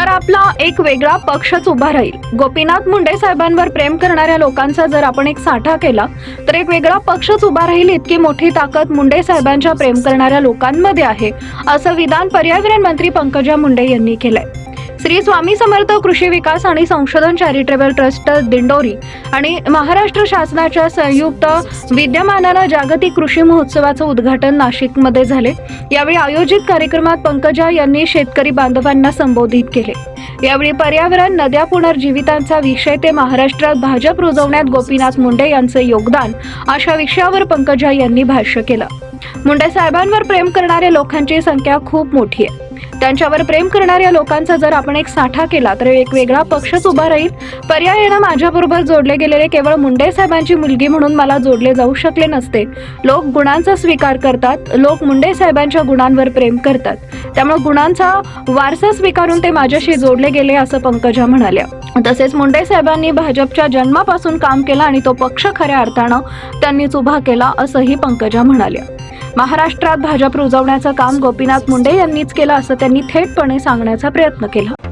तर आपला एक वेगळा पक्षच उभा राहील। गोपीनाथ मुंडे साहेबांवर प्रेम करणाऱ्या लोकांचा जर आपण एक साठा केला तर एक वेगळा पक्षच उभा राहील। इतकी मोठी ताकद मुंडे साहेबांच्या प्रेम करणाऱ्या लोकांमध्ये आहे, असं विधान पर्यावरण मंत्री पंकजा मुंडे यांनी केलंय। श्री स्वामी समर्थ कृषी विकास आणि संशोधन चॅरिटेबल ट्रस्ट दिंडोरी आणि महाराष्ट्र शासनाच्या संयुक्त विद्यमानानं जागतिक कृषी महोत्सवाचं उद्घाटन नाशिकमध्ये झाले। यावेळी आयोजित कार्यक्रमात पंकजा यांनी शेतकरी बांधवांना संबोधित केले। यावेळी पर्यावरण, नद्या पुनर्जीवितांचा विषय ते महाराष्ट्रात भाजप रुजवण्यात गोपीनाथ मुंडे यांचे योगदान अशा विषयावर पंकजा यांनी भाष्य केलं। मुंडे साहेबांवर प्रेम करणाऱ्या लोकांची संख्या खूप मोठी आहे। त्यांच्यावर प्रेम करणाऱ्या लोकांचा जर आपण एक साठा केला तर एक वेगळा पक्षच उभा राहील। पर्यायाने माझ्याबरोबर जोडले गेलेले केवळ मुंडे साहेबांची मुलगी म्हणून मला जोडले जाऊ शकले नसते। लोक गुणांचा स्वीकार करतात, लोक मुंडे साहेबांच्या गुणांवर प्रेम करतात, त्यामुळे गुणांचा वारसा स्वीकारून ते माझ्याशी जोडले गेले, असं पंकजा म्हणाल्या। तसेच मुंडे साहेबांनी भाजपच्या जन्मापासून काम केलं आणि तो पक्ष खऱ्या अर्थानं त्यांनीच उभा केला, असंही पंकजा म्हणाल्या। महाराष्ट्रात भाजप रुजवण्याचं काम गोपीनाथ मुंडे यांनीच केलं, असं त्यांनी थेटपणे सांगण्याचा प्रयत्न केला।